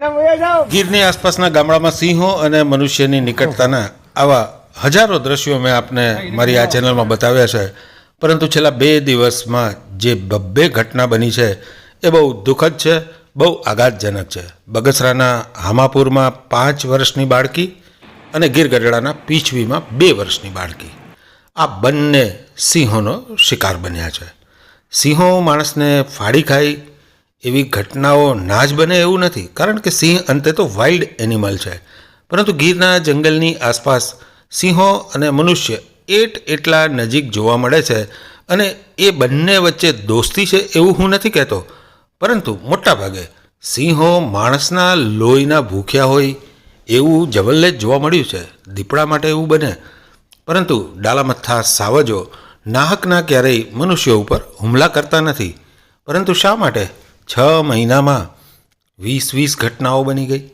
ગીરની આસપાસના ગામડામાં સિંહો અને મનુષ્યની નિકટતાના આવા હજારો દ્રશ્યો મેં આપને મારી આ ચેનલમાં બતાવ્યા છે, પરંતુ છેલ્લા 2 દિવસમાં જે બબ્બે ઘટના બની છે એ બહુ દુઃખદ છે, બહુ આઘાતજનક છે. બગસરાના હામાપુરમાં 5 વર્ષની બાળકી અને ગીર ગઢડાના પીછવીમાં 2 વર્ષની બાળકી, આ બંને સિંહોનો શિકાર બન્યા છે. સિંહો માણસને ફાડી ખાય એવી ઘટનાઓ ના જ બને એવું નથી, કારણ કે સિંહ અંતે તો વાઇલ્ડ એનિમલ છે. પરંતુ ગીરના જંગલની આસપાસ સિંહો અને મનુષ્ય એટલા નજીક જોવા મળે છે, અને એ બંને વચ્ચે દોસ્તી છે એવું હું નથી કહેતો, પરંતુ મોટાભાગે સિંહો માણસના લોહીના ભૂખ્યા હોય એવું જવલ્લે જ જોવા મળ્યું છે. દીપડા માટે એવું બને, પરંતુ ડાલામથ્થા સાવજો નાહકના ક્યારેય મનુષ્યો ઉપર હુમલા કરતા નથી. પરંતુ શા માટે 6 મહિનામાં 20 ઘટનાઓ બની ગઈ?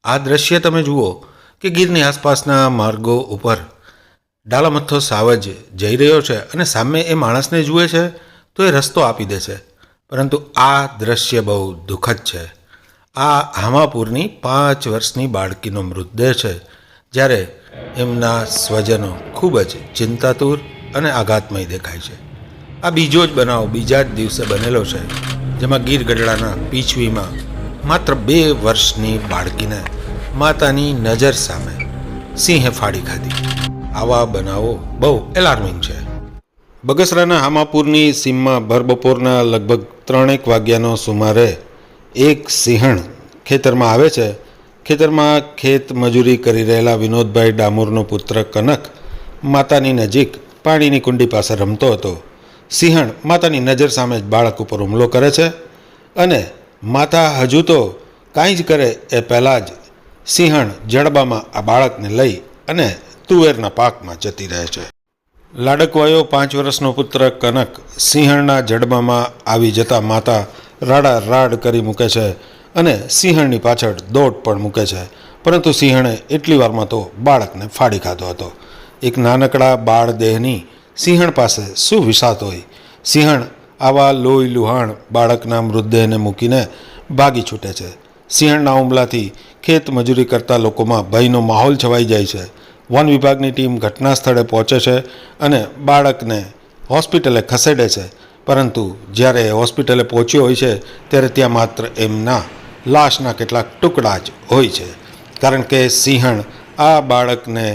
આ દ્રશ્ય તમે જુઓ કે ગીરની આસપાસના માર્ગો ઉપર ડાલામથ્થો સાવજ જઈ રહ્યો છે અને સામે એ માણસને જુએ છે તો એ રસ્તો આપી દે છે. પરંતુ આ દ્રશ્ય બહુ દુઃખદ છે. આ હામાપુરની 5 વર્ષની બાળકીનો મૃતદેહ છે, જ્યારે એમના સ્વજનો ખૂબ જ ચિંતાતુર અને આઘાતમય દેખાય છે. આ બીજો જ બનાવ બીજા જ દિવસે બનેલો છે, જેમાં ગીર ગઢડાના પીછવીમાં માત્ર 2 વર્ષની બાળકીને માતાની નજર સામે સિંહે ફાડી ખાધી. આવા બનાવો બહુ એલાર્મિંગ છે. બગસરાના હામાપુરની સીમમાં ભરબપોરના લગભગ 3 વાગ્યાનો સુમારે એક સિંહણ ખેતરમાં આવે છે. ખેતરમાં ખેત મજૂરી કરી રહેલા વિનોદભાઈ ડામોરનો પુત્ર કનક માતાની નજીક પાણીની કુંડી પાસે રમતો હતો. સિંહણ માતાની નજર સામે જ બાળક ઉપર હુમલો કરે છે, અને માતા હજુ તો કાંઈ જ કરે એ પહેલાં જ સિંહણ જડબામાં આ બાળકને લઈ અને તુવેરના પાકમાં જતી રહે છે. લાડકવાયો 5 વર્ષનો પુત્ર કનક સિંહણના જડબામાં આવી જતા માતા રાડારાડ કરી મૂકે છે અને સિંહણની પાછળ દોડ પણ મૂકે છે. પરંતુ સિંહણે એટલી વારમાં તો બાળકને ફાડી ખાધો હતો. એક નાનકડા બાળ દેહની સિંહણ પાસે શું વિસાત હોય? સિંહણ આવા લોહી લુહાણ બાળકના મૃતદેહને મૂકીને ભાગી છૂટે છે. સિંહણના હુમલાથી ખેત મજૂરી કરતા લોકોમાં ભયનો માહોલ છવાઈ જાય છે. વન વિભાગની ટીમ ઘટના સ્થળે પહોંચે છે અને બાળકને હોસ્પિટલે ખસેડે છે. પરંતુ જ્યારે હોસ્પિટલે પહોંચ્યો હોય છે ત્યારે ત્યાં માત્ર એમના લાશના કેટલાક ટુકડા જ હોય છે, કારણ કે સિંહણ આ બાળકને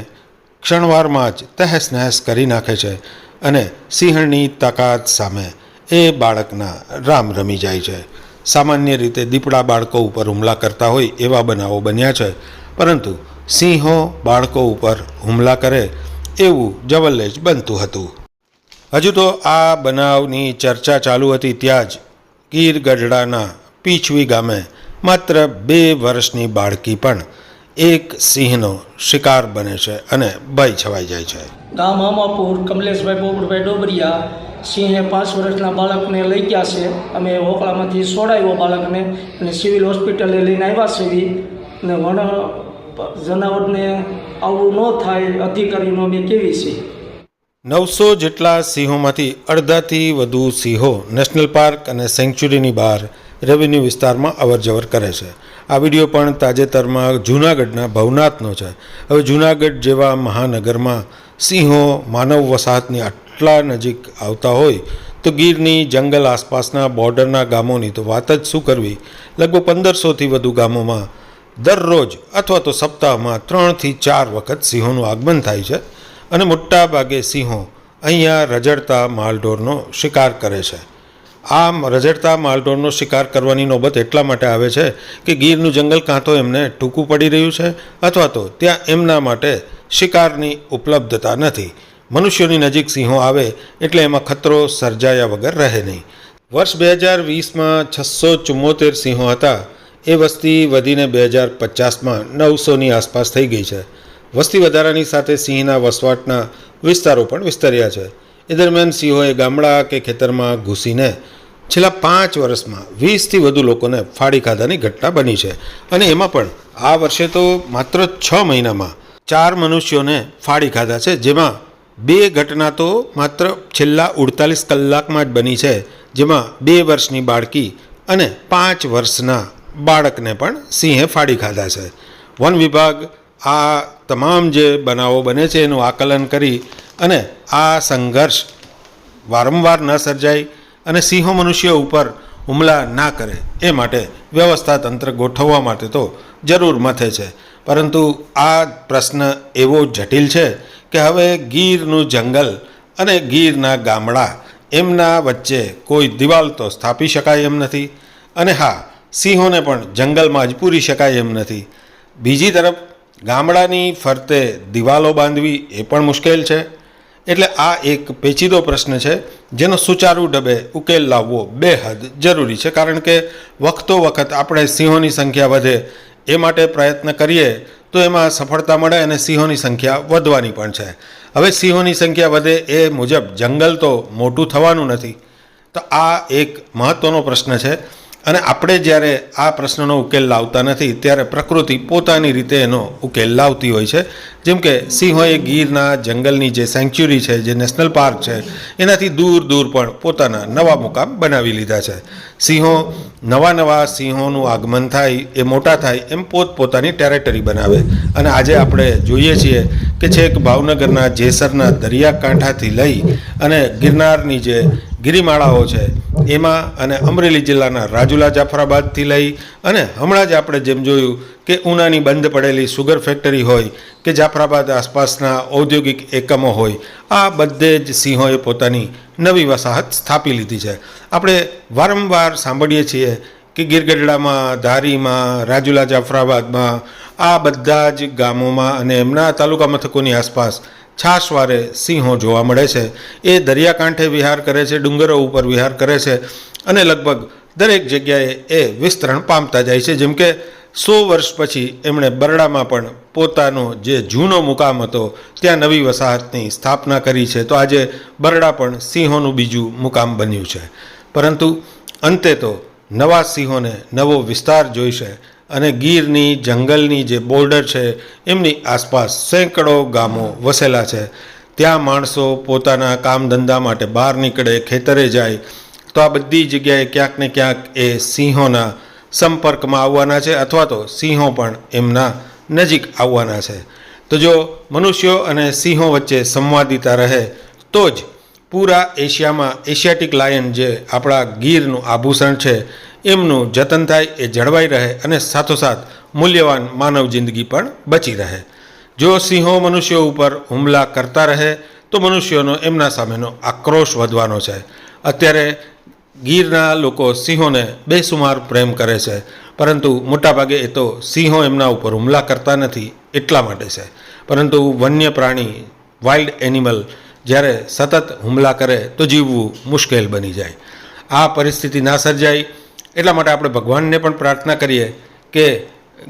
ક્ષણવારમાં જ તહેસ નહેસ કરી નાખે છે અને સિંહણની તાકાત સામે એ બાળકના રામ રમી જાય છે. સામાન્ય રીતે દીપડા બાળકો ઉપર હુમલા કરતા હોય એવા બનાવો બન્યા છે, પરંતુ સિંહો બાળકો ઉપર હુમલા કરે એવું જવલ્લે જ બનતું હતું. હજુ તો આ બનાવની ચર્ચા ચાલુ હતી ત્યાં જ ગીર ગઢડાના પીછવી ગામે માત્ર 2 વર્ષની બાળકી પણ એક સિંહનો શિકાર બને છે અને ભય છવાઈ જાય છે. ગામ હામાપુર કમલેશભાઈ પોપટભાઈ ડોબરિયા સિંહે 5 વર્ષના બાળકને લઈ ગયા છે. અમે હોકળામાંથી છોડાવ્યો બાળકને અને સિવિલ હોસ્પિટલે લઈને આવ્યા છે. અને વન જનાવરને આવું ન થાય અધિકારીનો અમે કેવી છે. 900 જેટલા સિંહોમાંથી અડધાથી વધુ સિંહો નેશનલ પાર્ક અને સેન્ચ્યુરીની બહાર રેવન્યુ વિસ્તારમાં અવરજવર કરે છે. આ વિડીયો પણ તાજેતરમાં જૂનાગઢના ભવનાથનો છે. હવે જૂનાગઢ જેવા મહાનગરમાં સિંહો માનવ વસાહતની આટલા નજીક આવતા હોય તો ગીરની જંગલ આસપાસના બોર્ડરના ગામોની તો વાત જ શું કરવી. લગભગ 1500થી વધુ ગામોમાં દરરોજ અથવા તો સપ્તાહમાં 3 થી 4 વખત સિંહોનું આગમન થાય છે, અને મોટા ભાગે સિંહો અહીંયા રઝળતા માલઢોરનો શિકાર કરે છે. આમ રઝળતા માલઢોરનો શિકાર કરવાની નોબત એટલા માટે આવે છે કે ગીરનું જંગલ કાં તો એમને ટૂંકું પડી રહ્યું છે, અથવા તો ત્યાં એમના માટે શિકારની ઉપલબ્ધતા નથી. મનુષ્યોની નજીક સિંહો આવે એટલે એમાં ખતરો સર્જાયા વગર રહે નહીં. વર્ષ 2020માં 674 સિંહો હતા. એ વસ્તી વધીને 2050માં 900ની આસપાસ થઈ ગઈ છે. વસ્તી વધારાની સાથે સિંહના વસવાટના વિસ્તારો પણ વિસ્તર્યા છે. એ દરમિયાન સિંહોએ ગામડા કે ખેતરમાં ઘૂસીને છેલ્લા 5 વર્ષમાં 20થી વધુ લોકોને ફાડી ખાધાની ઘટના બની છે. અને એમાં પણ આ વર્ષે તો માત્ર 6 મહિનામાં 4 મનુષ્યોને ફાડી ખાધા છે, જેમાં 2 ઘટના તો માત્ર છેલ્લા 48 કલાકમાં જ બની છે, જેમાં 2 વર્ષની બાળકી અને 5 વર્ષના બાળકને પણ સિંહે ફાડી ખાધા છે. વન વિભાગ આ તમામ જે બનાવો બને છે એનું આકલન કરી અને આ સંઘર્ષ વારંવાર ન સર્જાય અને સિંહો મનુષ્યો ઉપર હુમલા ના કરે એ માટે વ્યવસ્થા તંત્ર ગોઠવવા માટે તો જરૂર મથે છે. પરંતુ આ પ્રશ્ન એવો જટિલ છે કે હવે ગીરનું જંગલ અને ગીરના ગામડા એમના વચ્ચે કોઈ દિવાલ તો સ્થાપી શકાય એમ નથી અને હા, સિંહોને પણ જંગલમાં જ પૂરી શકાય એમ નથી. બીજી તરફ ગામડાની ફરતે દિવાલો બાંધવી એ પણ મુશ્કેલ છે. એટલે આ એક પેચીદો પ્રશ્ન છે જેનો સુચારુ ઢબે ઉકેલ લાવવો બેહદ જરૂરી છે. કારણ કે વખતો વખત આપણે સિંહોની સંખ્યા વધે એ માટે પ્રયત્ન કરીએ તો એમાં સફળતા મળે અને સિંહોની સંખ્યા વધવાની પણ છે. હવે સિંહોની સંખ્યા વધે એ મુજબ જંગલ તો મોટું થવાનું નથી. તો આ એક મહત્ત્વનો પ્રશ્ન છે અને આપણે જ્યારે આ પ્રશ્નનો ઉકેલ લાવતા નથી ત્યારે પ્રકૃતિ પોતાની રીતે એનો ઉકેલ લાવતી હોય છે. જેમ કે સિંહોએ ગીરના જંગલની જે સેન્ચ્યુરી છે, જે નેશનલ પાર્ક છે, એનાથી દૂર દૂર પણ પોતાના નવા મુકામ બનાવી લીધા છે. સિંહો નવા સિંહોનું આગમન થાય, એ મોટા થાય એમ પોતપોતાની ટેરેટરી બનાવે અને આજે આપણે જોઈએ છીએ કે છેક ભાવનગરના જેસરના દરિયાકાંઠાથી લઈ અને ગિરનારની જે ગિરિમાળાઓ છે એમાં અને અમરેલી જિલ્લાના રાજુલા જાફરાબાદથી લઈ અને હમણાં જ આપણે જેમ જોયું કે ઉનાની બંધ પડેલી સુગર ફેક્ટરી હોય કે જાફરાબાદ આસપાસના ઔદ્યોગિક એકમો હોય, આ બધે જ સિંહોએ પોતાની નવી વસાહત સ્થાપી લીધી છે. આપણે વારંવાર સાંભળીએ છીએ કે ગીરગઢડામાં, ધારીમાં, રાજુલા જાફરાબાદમાં, આ બધા જ ગામોમાં અને એમના તાલુકા મથકોની આસપાસ છાશવારે સિંહો જોવા મળે છે. એ દરિયાકાંઠે વિહાર કરે છે, ડુંગરો ઉપર વિહાર કરે છે અને લગભગ દરેક જગ્યાએ એ વિસ્તરણ પામતા જાય છે. જેમ કે 100 વર્ષ પછી એમણે બરડામાં પણ પોતાનો જે જૂનો મુકામ હતો ત્યાં નવી વસાહતની સ્થાપના કરી છે. તો આજે બરડા પણ સિંહોનું બીજું મુકામ બન્યું છે. પરંતુ અંતે તો નવા સિંહોને નવો વિસ્તાર જોઈશે અને ગીરની જંગલની જે બોર્ડર છે એમની આસપાસ સેંકડો ગામો વસેલા છે. ત્યાં માણસો પોતાના કામ ધંધા માટે બહાર નીકળે, ખેતરે જાય, તો આ બધી જગ્યાએ ક્યાંક ને ક્યાંક એ સિંહોના સંપર્કમાં આવવાના છે અથવા તો સિંહો પણ એમના નજીક આવવાના છે. તો જો મનુષ્યો અને સિંહો વચ્ચે સંવાદિતા રહે તો જ પૂરા એશિયામાં એશિયાટિક લાયન જે આપણા ગીરનું આભૂષણ છે એમનું જતન થાય, એ જળવાઈ રહે અને સાથોસાથ મૂલ્યવાન માનવ જિંદગી પણ બચી રહે. જો સિંહો મનુષ્યો ઉપર હુમલા કરતા રહે તો મનુષ્યોનો એમના સામેનો આક્રોશ વધવાનો છે. અત્યારે ગીરના લોકો સિંહોને બેસુમાર પ્રેમ કરે છે, પરંતુ મોટાભાગે એ તો સિંહો એમના ઉપર હુમલા કરતા નથી એટલા માટે છે. પરંતુ વન્ય પ્રાણી, વાઇલ્ડ એનિમલ જ્યારે સતત હુમલા કરે તો જીવવું મુશ્કેલ બની જાય. આ પરિસ્થિતિ ના સર્જાય એટલા માટે આપણે ભગવાનને પણ પ્રાર્થના કરીએ કે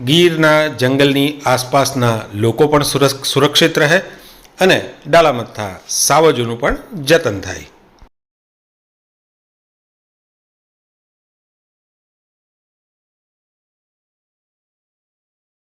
ગીરના જંગલની આસપાસના લોકો પણ સુરક્ષિત રહે અને ડાલામથ્થા સાવજોનું પણ જતન થાય.